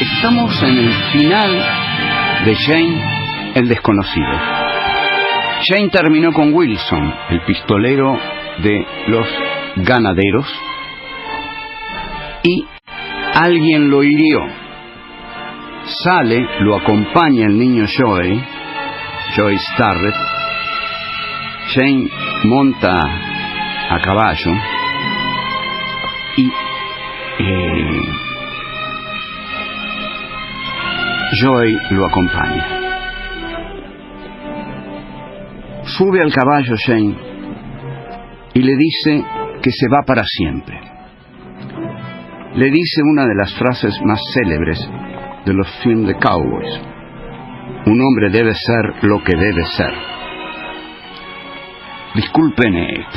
Estamos en el final de Jane el desconocido. Jane terminó con Wilson, el pistolero de los ganaderos, y alguien lo hirió. Sale, lo acompaña el niño Joey Starrett. Jane monta a caballo y Joey lo acompaña. Sube al caballo Jane y le dice que se va para siempre. Le dice una de las frases más célebres de los films de cowboys: un hombre debe ser lo que debe ser. Disculpen,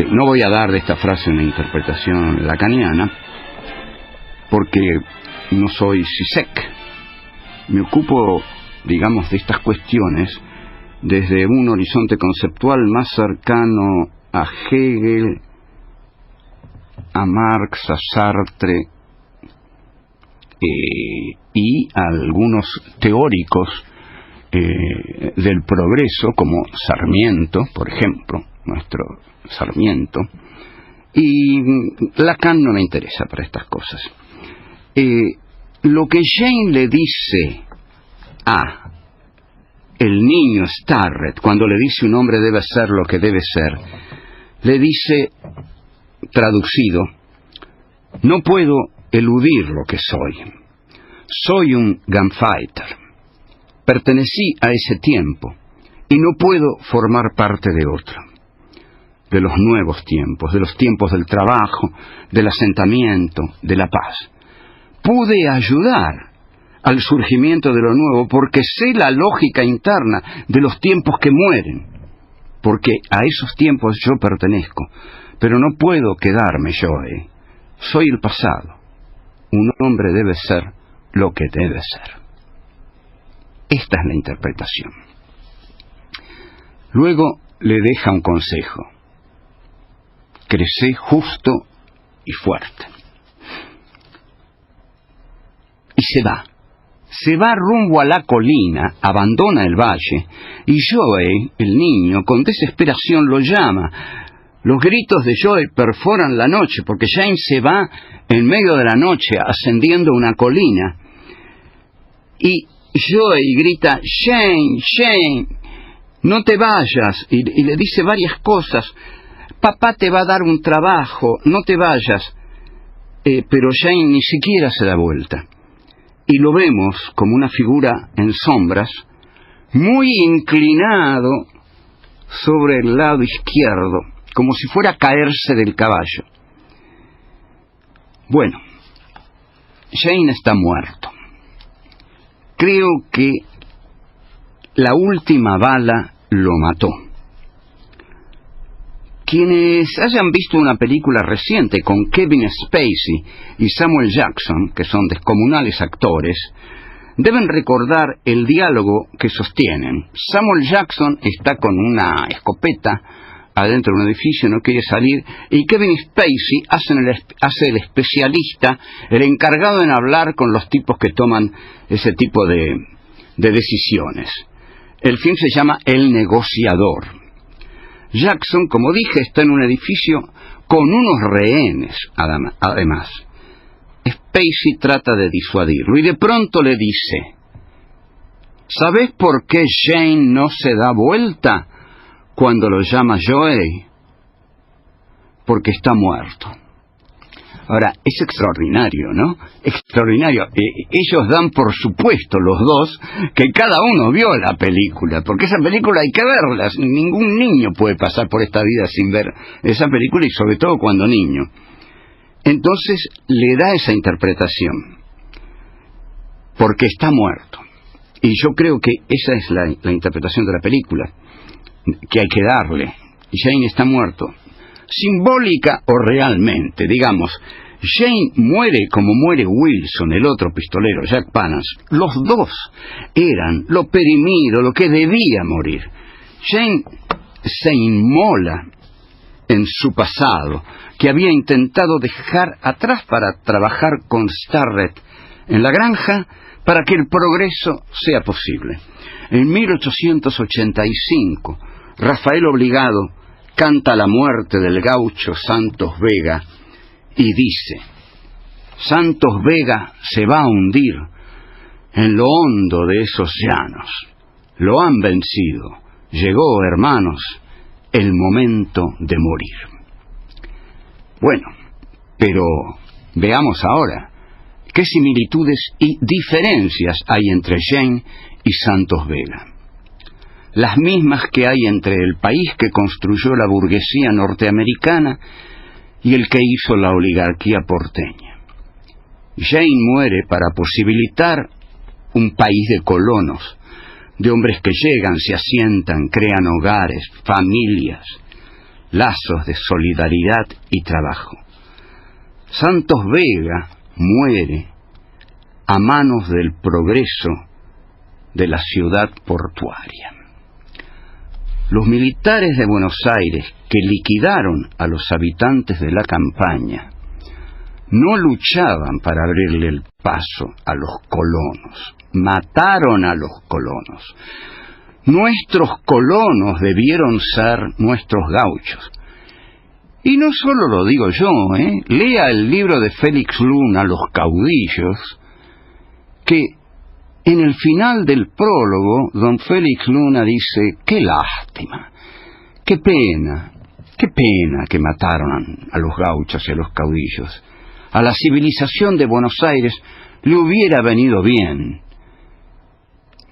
no voy a dar de esta frase una interpretación lacaniana, porque no soy Zizek. Me ocupo, digamos, de estas cuestiones desde un horizonte conceptual más cercano a Hegel, a Marx, a Sartre y a algunos teóricos del progreso, como Sarmiento, por ejemplo, nuestro Sarmiento. Y Lacan no me interesa para estas cosas. Lo que Jane le dice a el niño Starrett, cuando le dice un hombre debe ser lo que debe ser, le dice, traducido: no puedo eludir lo que soy. Soy un gunfighter. Pertenecí a ese tiempo y no puedo formar parte de otro. De los nuevos tiempos, de los tiempos del trabajo, del asentamiento, de la paz. Pude ayudar al surgimiento de lo nuevo porque sé la lógica interna de los tiempos que mueren, porque a esos tiempos yo pertenezco, pero no puedo quedarme yo, soy el pasado. Un hombre debe ser lo que debe ser. Esta es la interpretación. Luego le deja un consejo: crecé justo y fuerte. Y se va rumbo a la colina, abandona el valle, y Joey, el niño, con desesperación lo llama. Los gritos de Joey perforan la noche, porque Jane se va en medio de la noche ascendiendo una colina, y Joey grita: Jane, Jane, no te vayas, y le dice varias cosas. Papá te va a dar un trabajo, no te vayas. Pero Jane ni siquiera se da vuelta. Y lo vemos como una figura en sombras, muy inclinado sobre el lado izquierdo, como si fuera a caerse del caballo. Bueno, Jane está muerto. Creo que la última bala lo mató. Quienes hayan visto una película reciente con Kevin Spacey y Samuel Jackson, que son descomunales actores, deben recordar el diálogo que sostienen. Samuel Jackson está con una escopeta adentro de un edificio, no quiere salir, y Kevin Spacey hace el especialista, el encargado en hablar con los tipos que toman ese tipo de decisiones. El film se llama El negociador. Jackson, como dije, está en un edificio con unos rehenes, además. Spacey trata de disuadirlo y de pronto le dice: ¿sabes por qué Jane no se da vuelta cuando lo llama Joey? Porque está muerto. Ahora, es extraordinario, ¿no? Extraordinario. Ellos dan por supuesto, los dos, que cada uno vio la película, porque esa película hay que verla. Ningún niño puede pasar por esta vida sin ver esa película, y sobre todo cuando niño. Entonces le da esa interpretación, porque está muerto. Y yo creo que esa es la interpretación de la película que hay que darle. Jane está muerto, simbólica o realmente, digamos. Jane muere como muere Wilson, el otro pistolero, Jack Palance. Los dos eran lo perimido, lo que debía morir. Jane se inmola en su pasado, que había intentado dejar atrás para trabajar con Starrett en la granja para que el progreso sea posible. En 1885, Rafael Obligado canta la muerte del gaucho Santos Vega y dice: Santos Vega se va a hundir en lo hondo de esos llanos. Lo han vencido. Llegó, hermanos, el momento de morir. Bueno, pero veamos ahora qué similitudes y diferencias hay entre Jane y Santos Vega. Las mismas que hay entre el país que construyó la burguesía norteamericana y el que hizo la oligarquía porteña. Jane muere para posibilitar un país de colonos, de hombres que llegan, se asientan, crean hogares, familias, lazos de solidaridad y trabajo. Santos Vega muere a manos del progreso de la ciudad portuaria. Los militares de Buenos Aires, que liquidaron a los habitantes de la campaña, no luchaban para abrirle el paso a los colonos, mataron a los colonos. Nuestros colonos debieron ser nuestros gauchos. Y no solo lo digo yo, lea el libro de Félix Luna, Los caudillos, que en el final del prólogo, don Félix Luna dice: qué lástima, qué pena que mataron a los gauchos y a los caudillos. A la civilización de Buenos Aires le hubiera venido bien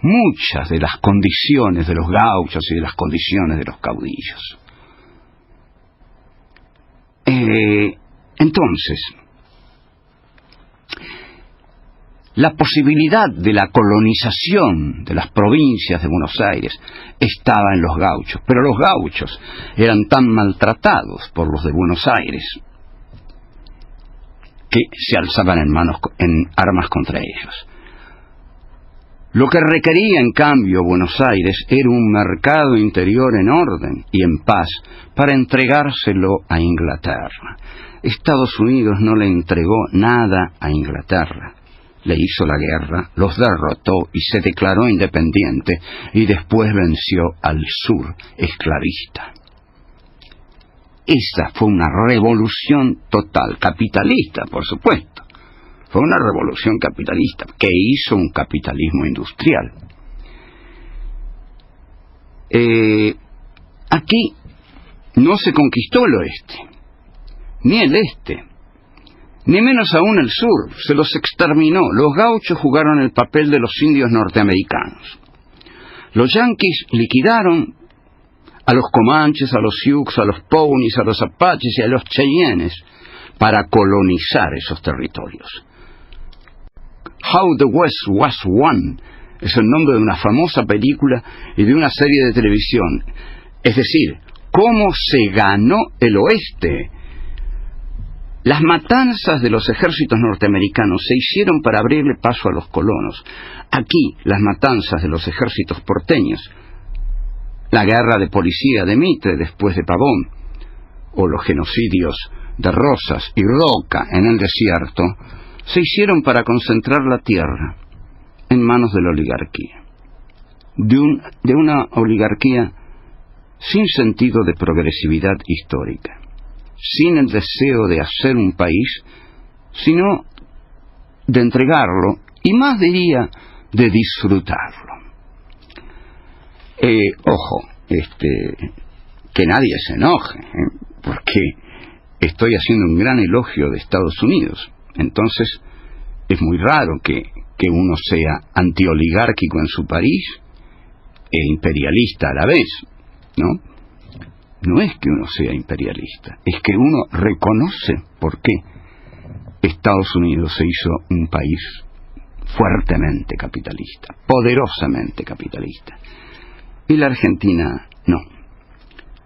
muchas de las condiciones de los gauchos y de las condiciones de los caudillos. Entonces, la posibilidad de la colonización de las provincias de Buenos Aires estaba en los gauchos, pero los gauchos eran tan maltratados por los de Buenos Aires que se alzaban en armas contra ellos. Lo que requería, en cambio, Buenos Aires era un mercado interior en orden y en paz para entregárselo a Inglaterra. Estados Unidos no le entregó nada a Inglaterra. Le hizo la guerra, los derrotó y se declaró independiente, y después venció al sur esclavista. Esa fue una revolución total, capitalista, por supuesto. Fue una revolución capitalista que hizo un capitalismo industrial. Aquí no se conquistó el oeste, ni el este, ni menos aún el sur. Se los exterminó. Los gauchos jugaron el papel de los indios norteamericanos. Los yanquis liquidaron a los comanches, a los sioux, a los pawnees, a los apaches y a los cheyennes para colonizar esos territorios. How the West Was Won es el nombre de una famosa película y de una serie de televisión. Es decir, cómo se ganó el oeste. Las matanzas de los ejércitos norteamericanos se hicieron para abrirle paso a los colonos. Aquí, las matanzas de los ejércitos porteños, la guerra de policía de Mitre después de Pavón, o los genocidios de Rosas y Roca en el desierto, se hicieron para concentrar la tierra en manos de la oligarquía. De una oligarquía sin sentido de progresividad histórica, sin el deseo de hacer un país, sino de entregarlo, y más diría, de disfrutarlo. Ojo, que nadie se enoje, porque estoy haciendo un gran elogio de Estados Unidos. Entonces, es muy raro que uno sea antioligárquico en su país e imperialista a la vez, ¿no? No es que uno sea imperialista, es que uno reconoce por qué Estados Unidos se hizo un país fuertemente capitalista, poderosamente capitalista, y la Argentina no.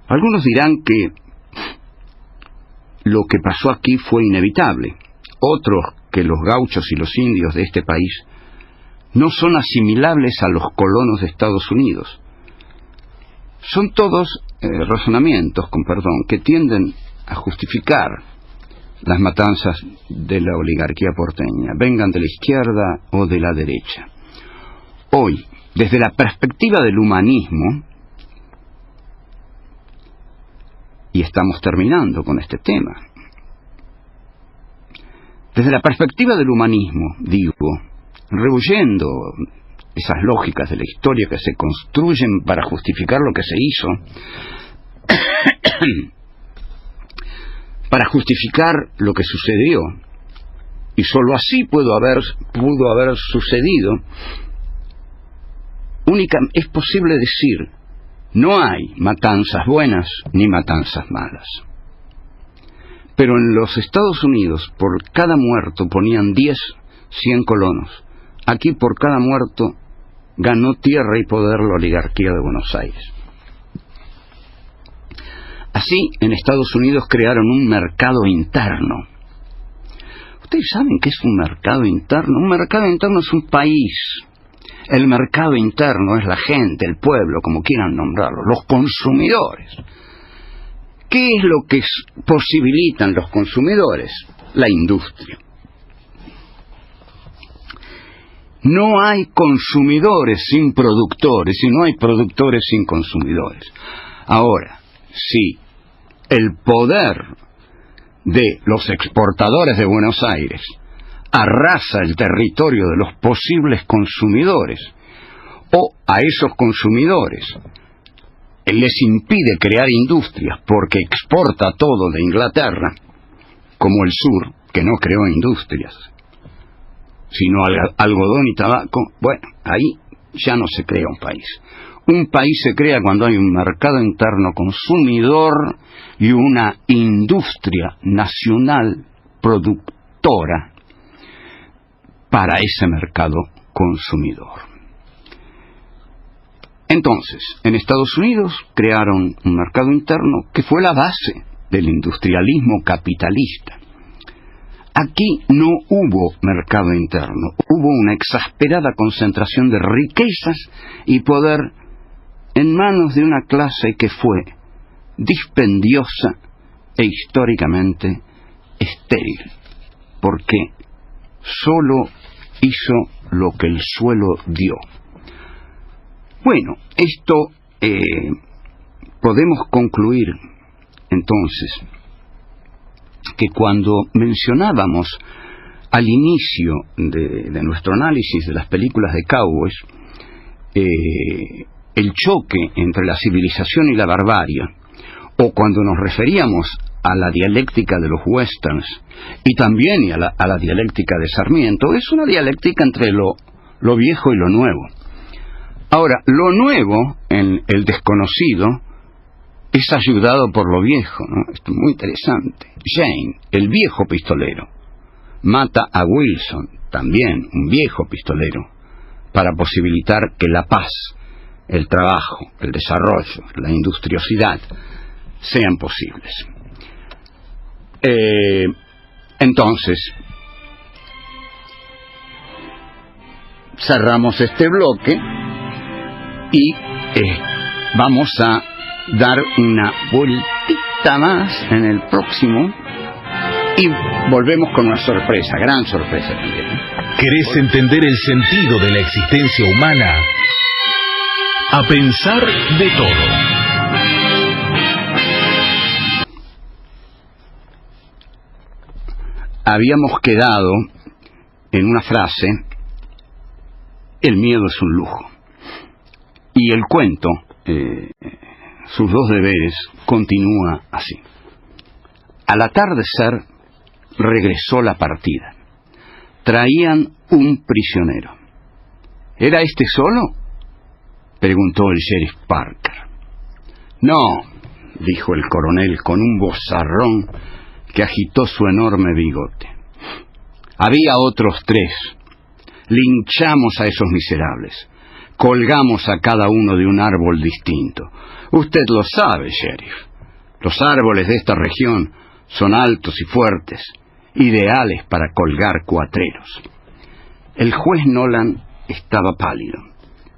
Algunos dirán que lo que pasó aquí fue inevitable, otros que los gauchos y los indios de este país no son asimilables a los colonos de Estados Unidos. Son todos razonamientos, con perdón, que tienden a justificar las matanzas de la oligarquía porteña, vengan de la izquierda o de la derecha. Hoy, desde la perspectiva del humanismo, y estamos terminando con este tema, desde la perspectiva del humanismo, digo, rehuyendo esas lógicas de la historia que se construyen para justificar lo que se hizo, para justificar lo que sucedió, y sólo así pudo haber sucedido, es posible decir, no hay matanzas buenas ni matanzas malas. Pero en los Estados Unidos, por cada muerto ponían 10, 100 colonos. Aquí por cada muerto ganó tierra y poder la oligarquía de Buenos Aires. Así, en Estados Unidos crearon un mercado interno. ¿Ustedes saben qué es un mercado interno? Un mercado interno es un país. El mercado interno es la gente, el pueblo, como quieran nombrarlo, los consumidores. ¿Qué es lo que posibilitan los consumidores? La industria. No hay consumidores sin productores y no hay productores sin consumidores. Ahora, si el poder de los exportadores de Buenos Aires arrasa el territorio de los posibles consumidores, o a esos consumidores les impide crear industrias porque exporta todo de Inglaterra, como el sur, que no creó industrias, sino algodón y tabaco, bueno, ahí ya no se crea un país. Un país se crea cuando hay un mercado interno consumidor y una industria nacional productora para ese mercado consumidor. Entonces, en Estados Unidos crearon un mercado interno que fue la base del industrialismo capitalista. Aquí no hubo mercado interno, hubo una exasperada concentración de riquezas y poder en manos de una clase que fue dispendiosa e históricamente estéril, porque solo hizo lo que el suelo dio. Bueno, esto podemos concluir entonces que cuando mencionábamos al inicio de nuestro análisis de las películas de cowboys el choque entre la civilización y la barbarie, o cuando nos referíamos a la dialéctica de los westerns y también a la dialéctica de Sarmiento, es una dialéctica entre lo viejo y lo nuevo. Ahora, lo nuevo en el desconocido es ayudado por lo viejo, ¿no? Esto es muy interesante. Jane, el viejo pistolero, mata a Wilson, también un viejo pistolero, para posibilitar que la paz, el trabajo, el desarrollo, la industriosidad sean posibles. Entonces, cerramos este bloque y vamos a dar una vueltita más en el próximo y volvemos con una sorpresa, gran sorpresa también. ¿Querés entender el sentido de la existencia humana? A pensar de todo. Habíamos quedado en una frase: el miedo es un lujo. Y el cuento, sus dos deberes, continúa así. Al atardecer regresó la partida. Traían un prisionero. ¿Era este solo?, preguntó el sheriff Parker. No, dijo el coronel con un vozarrón que agitó su enorme bigote. Había otros 3. Linchamos a esos miserables. Colgamos a cada uno de un árbol distinto. Usted lo sabe, sheriff. Los árboles de esta región son altos y fuertes, ideales para colgar cuatreros. El juez Nolan estaba pálido.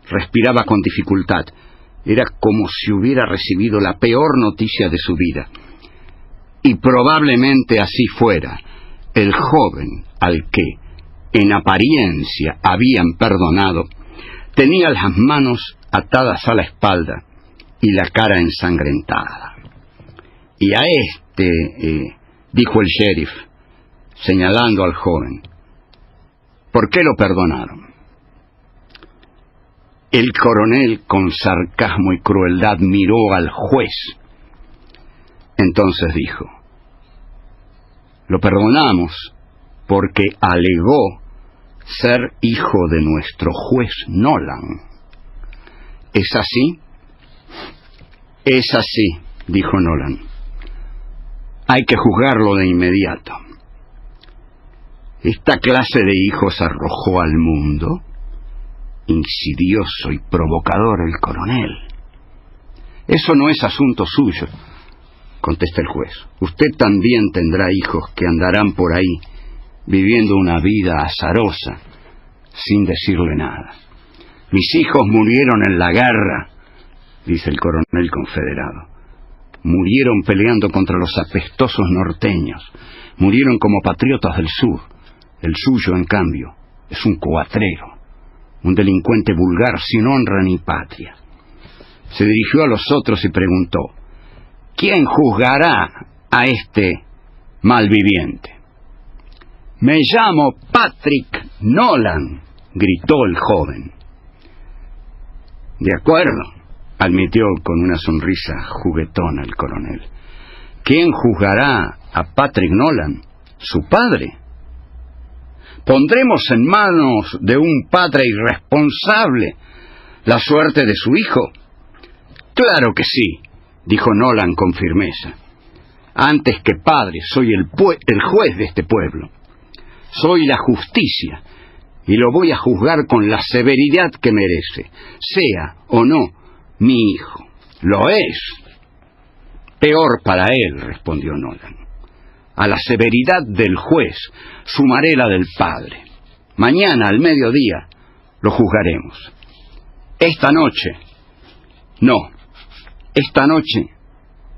Respiraba con dificultad Era como si hubiera recibido la peor noticia de su vida. Y probablemente así fuera. El joven al que, en apariencia, habían perdonado, tenía las manos atadas a la espalda y la cara ensangrentada. Y a dijo el sheriff, señalando al joven, ¿por qué lo perdonaron? El coronel, con sarcasmo y crueldad, miró al juez. Entonces dijo, lo perdonamos porque alegó ser hijo de nuestro juez Nolan. ¿Es así? Es así, dijo Nolan. Hay que juzgarlo de inmediato. Esta clase de hijos arrojó al mundo. Insidioso y provocador el coronel. Eso no es asunto suyo, contesta el juez. Usted también tendrá hijos que andarán por ahí, viviendo una vida azarosa, sin decirle nada. Mis hijos murieron en la guerra, dice el coronel confederado. Murieron peleando contra los apestosos norteños. Murieron como patriotas del sur. El suyo, en cambio, es un coatrero, un delincuente vulgar sin honra ni patria. Se dirigió a los otros y preguntó, ¿quién juzgará a este malviviente? Me llamo Patrick Nolan, gritó el joven. De acuerdo, admitió con una sonrisa juguetona el coronel. ¿Quién juzgará a Patrick Nolan? ¿Su padre? ¿Pondremos en manos de un padre irresponsable la suerte de su hijo? Claro que sí, dijo Nolan con firmeza. Antes que padre, soy el juez de este pueblo. Soy la justicia, y lo voy a juzgar con la severidad que merece, sea o no mi hijo. Lo es. Peor para él, respondió Nolan. A la severidad del juez sumaré la del padre. Mañana, al mediodía, lo juzgaremos. Esta noche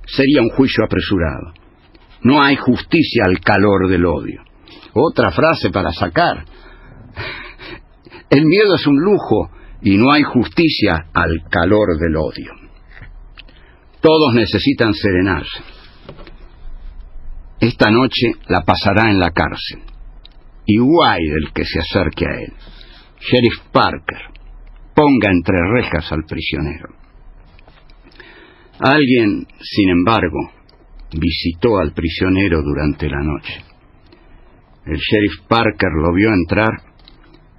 sería un juicio apresurado. No hay justicia al calor del odio. Otra frase para sacar. El miedo es un lujo y no hay justicia al calor del odio. Todos necesitan serenarse. Esta noche la pasará en la cárcel. Y guay del que se acerque a él. Sheriff Parker, ponga entre rejas al prisionero. Alguien, sin embargo, visitó al prisionero durante la noche. El sheriff Parker lo vio entrar,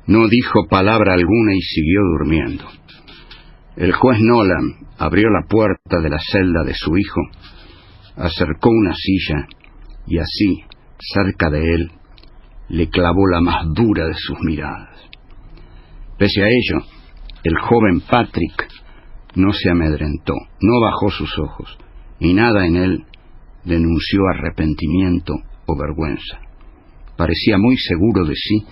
no dijo palabra alguna y siguió durmiendo. El juez Nolan abrió la puerta de la celda de su hijo, acercó una silla y así, cerca de él, le clavó la más dura de sus miradas. Pese a ello, el joven Patrick no se amedrentó, no bajó sus ojos, y nada en él denunció arrepentimiento o vergüenza. Parecía muy seguro de sí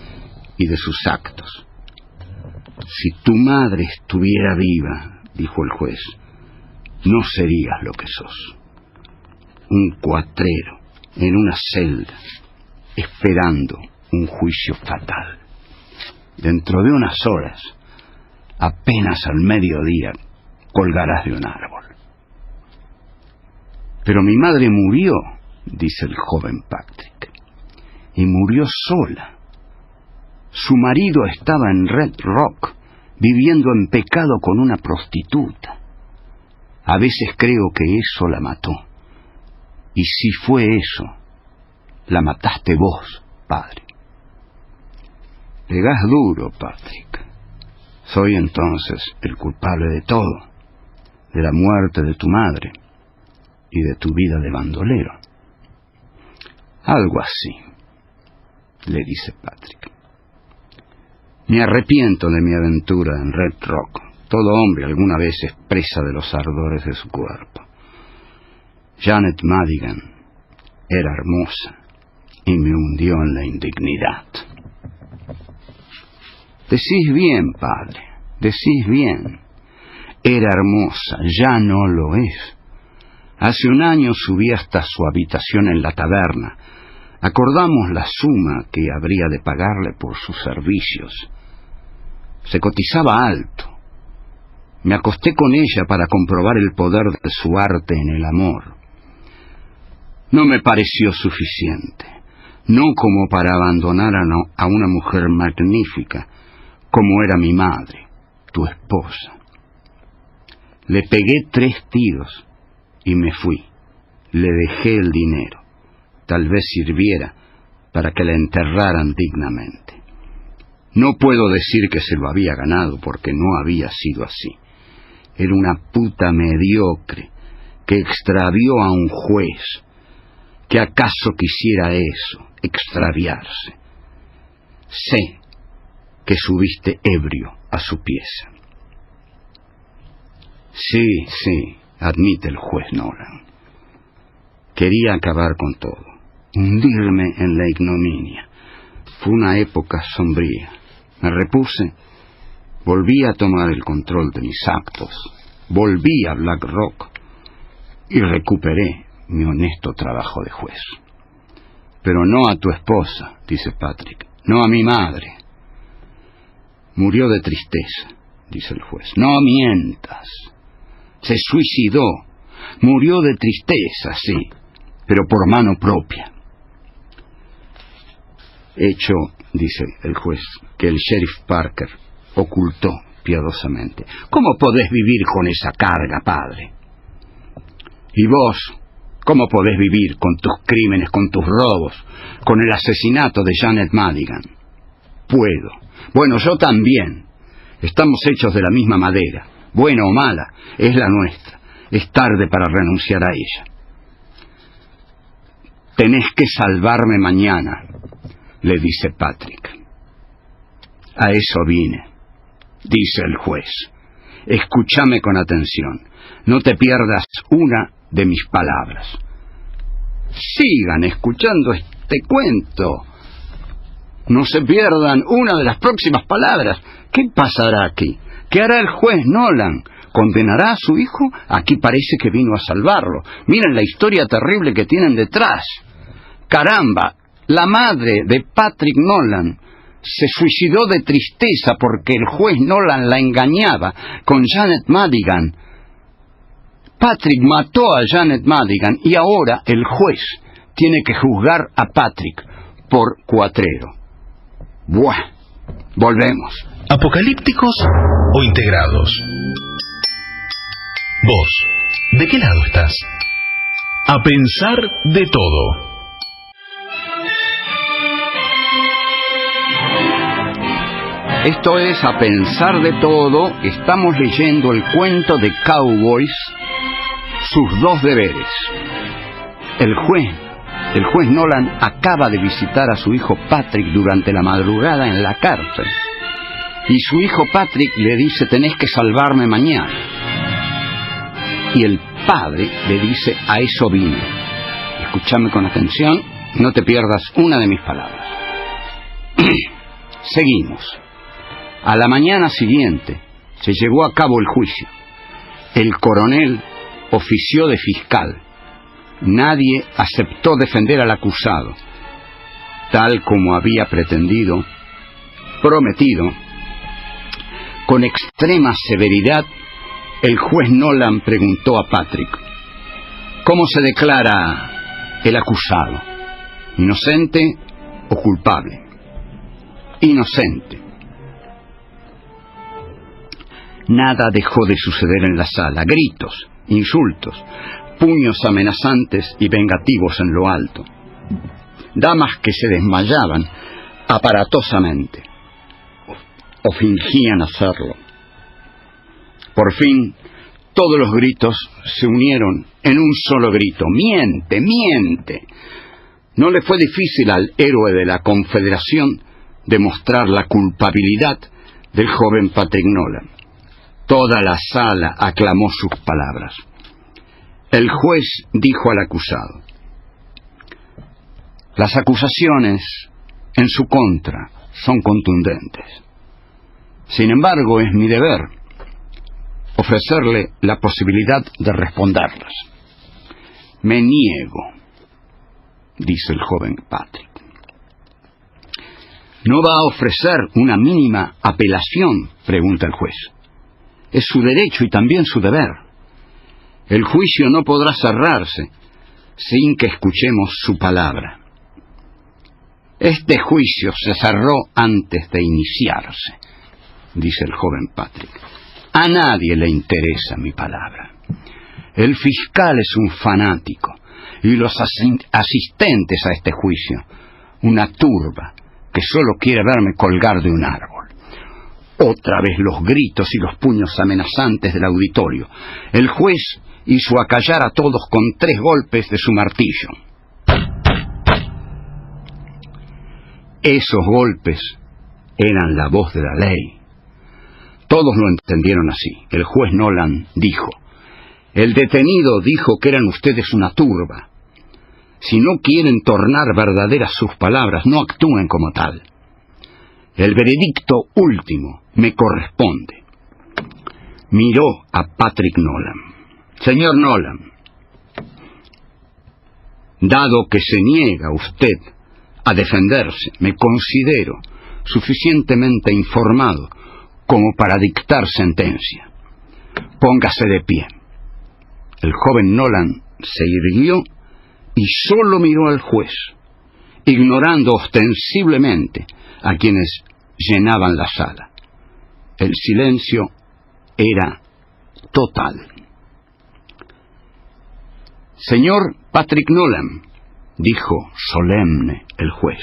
y de sus actos. Si tu madre estuviera viva, dijo el juez, no serías lo que sos. Un cuatrero en una celda, esperando un juicio fatal. Dentro de unas horas, apenas al mediodía, colgarás de un árbol. Pero mi madre murió, dice el joven Patrick, y murió sola. Su marido estaba en Red Rock, viviendo en pecado con una prostituta. A veces creo que eso la mató. Y si fue eso, la mataste vos, padre. Pegás duro, Patrick. Soy entonces el culpable de todo, de la muerte de tu madre y de tu vida de bandolero. Algo así, le dice Patrick. Me arrepiento de mi aventura en Red Rock. Todo hombre alguna vez es presa de los ardores de su cuerpo. Janet Madigan era hermosa y me hundió en la indignidad. Decís bien, padre, decís bien. Era hermosa, ya no lo es. Hace un año subí hasta su habitación en la taberna. Acordamos la suma que habría de pagarle por sus servicios. Se cotizaba alto. Me acosté con ella para comprobar el poder de su arte en el amor. No me pareció suficiente, no como para abandonar a una mujer magnífica, como era mi madre, tu esposa. Le pegué 3 tiros y me fui. Le dejé el dinero. Tal vez sirviera para que la enterraran dignamente. No puedo decir que se lo había ganado, porque no había sido así. Era una puta mediocre que extravió a un juez. ¿Qué acaso quisiera eso, extraviarse? Sé que subiste ebrio a su pieza. Sí, admite el juez Nolan. Quería acabar con todo, hundirme en la ignominia. Fue una época sombría. Me repuse, volví a tomar el control de mis actos, volví a Black Rock y recuperé mi honesto trabajo de juez. Pero no a tu esposa, dice Patrick, no a mi madre. Murió de tristeza, dice el juez. No mientas. Se suicidó. Murió de tristeza, sí, pero por mano propia. Hecho, dice el juez, que el sheriff Parker ocultó piadosamente. ¿Cómo podés vivir con esa carga, padre? Y vos, ¿cómo podés vivir con tus crímenes, con tus robos, con el asesinato de Janet Madigan? Puedo. Bueno, yo también. Estamos hechos de la misma madera. Buena o mala, es la nuestra. Es tarde para renunciar a ella. Tenés que salvarme mañana, le dice Patrick. A eso vine, dice el juez. Escúchame con atención. No te pierdas una de mis palabras. Sigan escuchando este cuento. No se pierdan una de las próximas palabras. ¿Qué pasará aquí? ¿Qué hará el juez Nolan? ¿Condenará a su hijo? Aquí parece que vino a salvarlo. Miren la historia terrible que tienen detrás. Caramba, la madre de Patrick Nolan se suicidó de tristeza porque el juez Nolan la engañaba con Janet Madigan. Patrick mató a Janet Madigan y ahora el juez tiene que juzgar a Patrick por cuatrero. Buah, volvemos. ¿Apocalípticos o integrados? Vos, ¿de qué lado estás? A pensar de todo. Esto es A Pensar de Todo. Estamos leyendo el cuento de Cowboys, sus 2 deberes. El juez Nolan acaba de visitar a su hijo Patrick durante la madrugada en la cárcel. Y su hijo Patrick le dice, tenés que salvarme mañana. Y el padre le dice, a eso vine. Escúchame con atención, no te pierdas una de mis palabras. Seguimos. A la mañana siguiente se llevó a cabo el juicio. El coronel ofició de fiscal. Nadie aceptó defender al acusado, tal como había prometido. Con extrema severidad, el juez Nolan preguntó a Patrick, ¿cómo se declara el acusado? ¿Inocente o culpable? Inocente. Nada dejó de suceder en la sala. Gritos, insultos, puños amenazantes y vengativos en lo alto. Damas que se desmayaban aparatosamente o fingían hacerlo. Por fin, todos los gritos se unieron en un solo grito. ¡Miente, miente! No le fue difícil al héroe de la Confederación demostrar la culpabilidad del joven Patrick Nolan. Toda la sala aclamó sus palabras. El juez dijo al acusado, las acusaciones en su contra son contundentes. Sin embargo, es mi deber ofrecerle la posibilidad de responderlas. Me niego, dice el joven Patrick. ¿No va a ofrecer una mínima apelación?, pregunta el juez. Es su derecho y también su deber. El juicio no podrá cerrarse sin que escuchemos su palabra. Este juicio se cerró antes de iniciarse, dice el joven Patrick. A nadie le interesa mi palabra. El fiscal es un fanático y los asistentes a este juicio, una turba que solo quiere verme colgar de un árbol. Otra vez los gritos y los puños amenazantes del auditorio. El juez hizo acallar a todos con 3 golpes de su martillo. Esos golpes eran la voz de la ley. Todos lo entendieron así. El juez Nolan dijo: el detenido dijo que eran ustedes una turba. Si no quieren tornar verdaderas sus palabras, no actúen como tal. El veredicto último me corresponde. Miró a Patrick Nolan. Señor Nolan, dado que se niega usted a defenderse, me considero suficientemente informado como para dictar sentencia. Póngase de pie. El joven Nolan se irguió y solo miró al juez, ignorando ostensiblemente a quienes llenaban la sala. El silencio era total. Señor Patrick Nolan, dijo solemne el juez,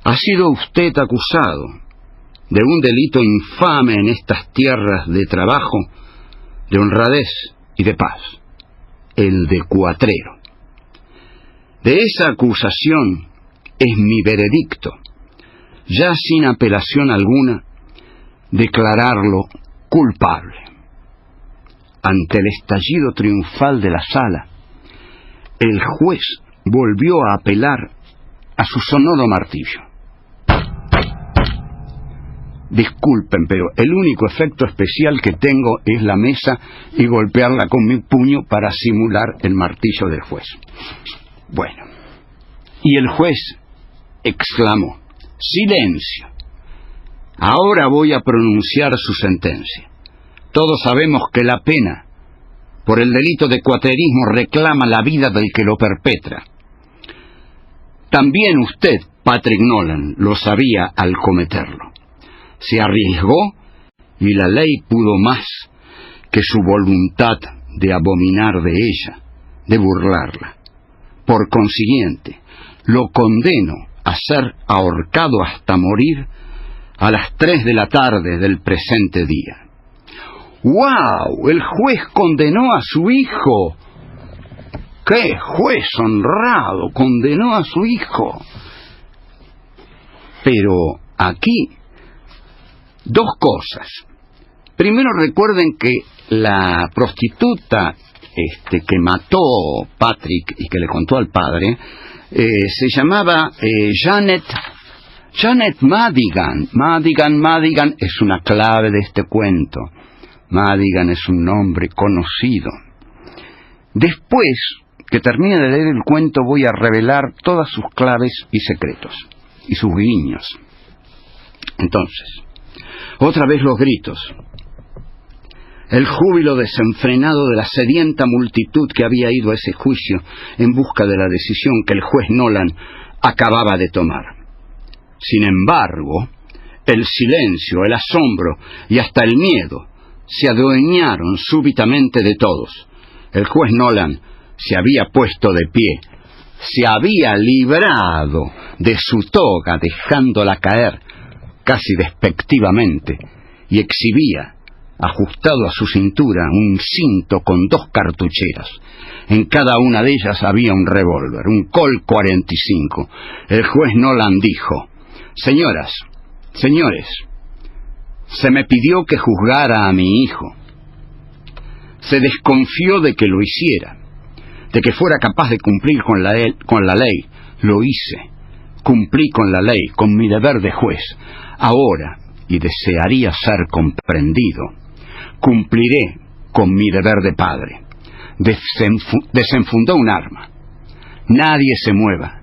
ha sido usted acusado de un delito infame en estas tierras de trabajo, de honradez y de paz, el de cuatrero. De esa acusación es mi veredicto, ya sin apelación alguna, declararlo culpable. Ante el estallido triunfal de la sala, el juez volvió a apelar a su sonoro martillo. Disculpen, pero el único efecto especial que tengo es la mesa y golpearla con mi puño para simular el martillo del juez. Bueno, y el juez exclamó: silencio. Ahora voy a pronunciar su sentencia. Todos sabemos que la pena por el delito de cuatrerismo reclama la vida del que lo perpetra. También usted, Patrick Nolan, lo sabía al cometerlo. Se arriesgó y la ley pudo más que su voluntad de abominar de ella, de burlarla. Por consiguiente, lo condeno a ser ahorcado hasta morir a las 3 de la tarde del presente día. ¡Wow! El juez condenó a su hijo. ¡Qué juez honrado! Condenó a su hijo. Pero aquí, 2 cosas. Primero, recuerden que la prostituta que mató Patrick y que le contó al padre se llamaba Janet Madigan. Madigan es una clave de este cuento. Madigan es un nombre conocido. Después que termine de leer el cuento, voy a revelar todas sus claves y secretos, y sus guiños. Entonces, otra vez los gritos. El júbilo desenfrenado de la sedienta multitud que había ido a ese juicio en busca de la decisión que el juez Nolan acababa de tomar. Sin embargo, el silencio, el asombro y hasta el miedo se adueñaron súbitamente de todos. El juez Nolan se había puesto de pie, se había librado de su toga dejándola caer casi despectivamente y exhibía, ajustado a su cintura, un cinto con 2 cartucheras. En cada una de ellas había un revólver, un Colt 45. El juez Nolan dijo: señoras, señores, se me pidió que juzgara a mi hijo. Se desconfió de que lo hiciera, de que fuera capaz de cumplir con la ley. Lo hice. Cumplí con la ley, con mi deber de juez. Ahora, y desearía ser comprendido, Cumpliré con mi deber de padre. Desenfundó un arma. Nadie se mueva.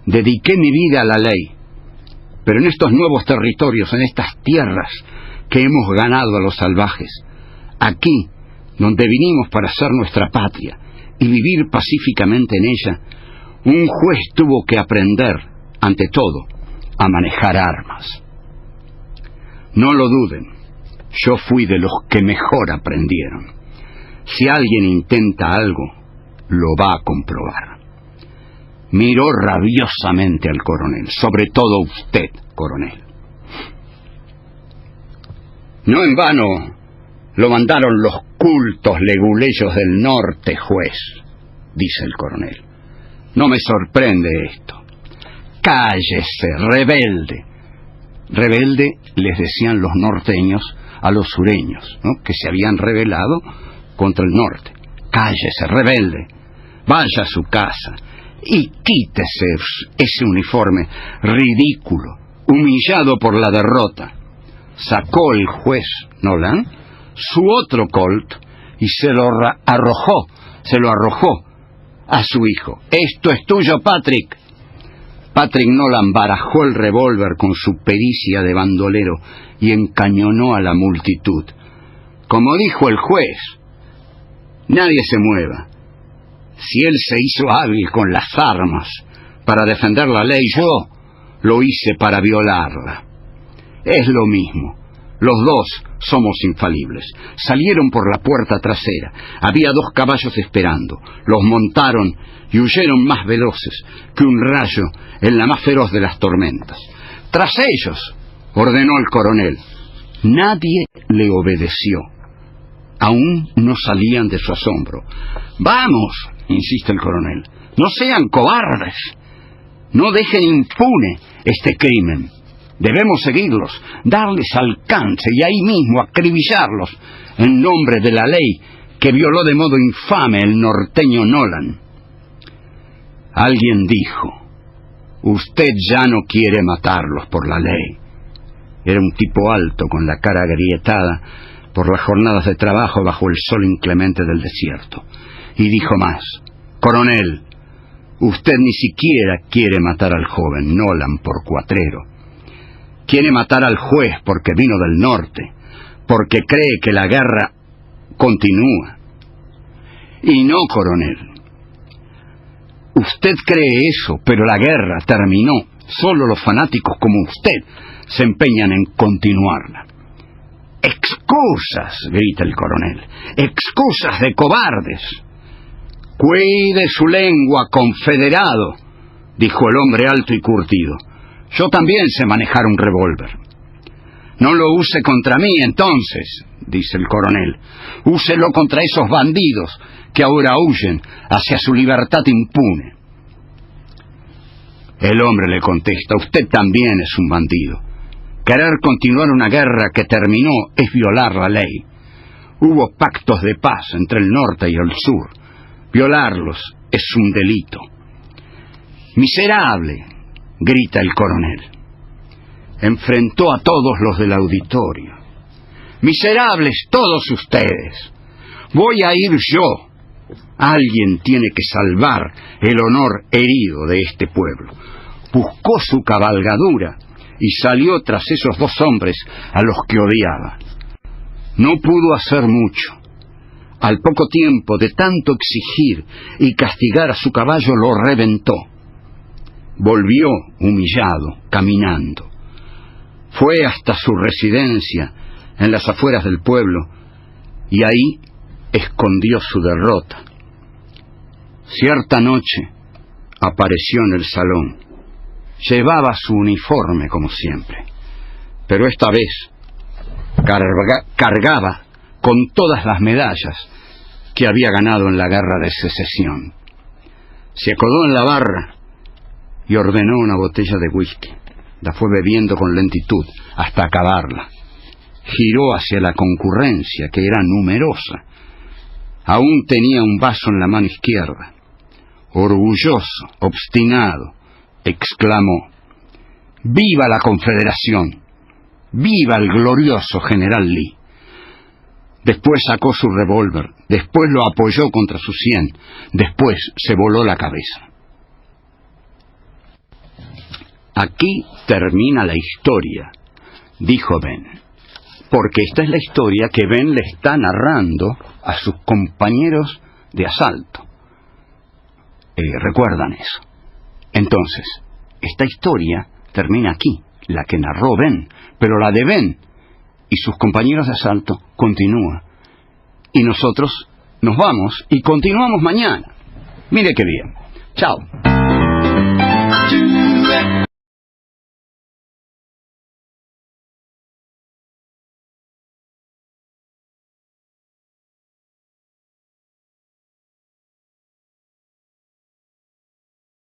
Dediqué mi vida a la ley. Pero en estos nuevos territorios, en estas tierras que hemos ganado a los salvajes, aquí, donde vinimos para ser nuestra patria y vivir pacíficamente en ella, un juez tuvo que aprender, ante todo, a manejar armas. No lo duden, yo fui de los que mejor aprendieron. Si alguien intenta algo, lo va a comprobar. Miró rabiosamente al coronel, sobre todo usted, coronel. No en vano lo mandaron los cultos leguleyos del norte, juez, dice el coronel. No me sorprende esto. Cállese, rebelde. Rebelde les decían los norteños a los sureños, ¿no?, que se habían rebelado contra el norte. Cállese, rebelde. Vaya a su casa y quítese ese uniforme ridículo, humillado por la derrota. Sacó el juez Nolan su otro Colt y se lo arrojó a su hijo. Esto es tuyo, Patrick. Patrick Nolan barajó el revólver con su pericia de bandolero y encañonó a la multitud. Como dijo el juez, nadie se mueva. Si él se hizo hábil con las armas para defender la ley, yo lo hice para violarla. Es lo mismo. Los dos somos infalibles. Salieron por la puerta trasera. Había 2 caballos esperando. Los montaron y huyeron más veloces que un rayo en la más feroz de las tormentas. Tras ellos, ordenó el coronel. Nadie le obedeció. Aún no salían de su asombro. ¡Vamos!, insiste el coronel. ¡No sean cobardes! No dejen impune este crimen. Debemos seguirlos, darles alcance y ahí mismo acribillarlos en nombre de la ley que violó de modo infame el norteño Nolan. Alguien dijo: usted ya no quiere matarlos por la ley. Era un tipo alto, con la cara agrietada por las jornadas de trabajo bajo el sol inclemente del desierto. Y dijo más: coronel, usted ni siquiera quiere matar al joven Nolan por cuatrero. Quiere matar al juez porque vino del norte, porque cree que la guerra continúa. Y no, coronel. Usted cree eso, pero la guerra terminó. Solo los fanáticos como usted se empeñan en continuarla. ¡Excusas!, grita el coronel. ¡Excusas de cobardes! Cuide su lengua, confederado, dijo el hombre alto y curtido. Yo también sé manejar un revólver. No lo use contra mí, entonces, dice el coronel. Úselo contra esos bandidos que ahora huyen hacia su libertad impune. El hombre le contesta: usted también es un bandido. Querer continuar una guerra que terminó es violar la ley. Hubo pactos de paz entre el norte y el sur. Violarlos es un delito. Miserable, grita el coronel. Enfrentó a todos los del auditorio. Miserables todos ustedes. Voy a ir yo. Alguien tiene que salvar el honor herido de este pueblo. Buscó su cabalgadura y salió tras esos 2 hombres a los que odiaba. No pudo hacer mucho. Al poco tiempo de tanto exigir y castigar a su caballo, lo reventó. Volvió humillado, caminando. Fue hasta su residencia en las afueras del pueblo y ahí escondió su derrota. Cierta noche apareció en el salón. Llevaba su uniforme como siempre, pero esta vez cargaba con todas las medallas que había ganado en la guerra de secesión. Se acodó en la barra y ordenó una botella de whisky. La fue bebiendo con lentitud hasta acabarla. Giró hacia la concurrencia, que era numerosa. Aún tenía un vaso en la mano izquierda. Orgulloso, obstinado, exclamó: ¡viva la Confederación! ¡Viva el glorioso general Lee! Después sacó su revólver, después lo apoyó contra su sien, después se voló la cabeza. Aquí termina la historia, dijo Ben, porque esta es la historia que Ben le está narrando a sus compañeros de asalto. ¿Recuerdan eso? Entonces, esta historia termina aquí, la que narró Ben, pero la de Ben y sus compañeros de asalto continúa. Y nosotros nos vamos y continuamos mañana. Mire qué bien. Chao.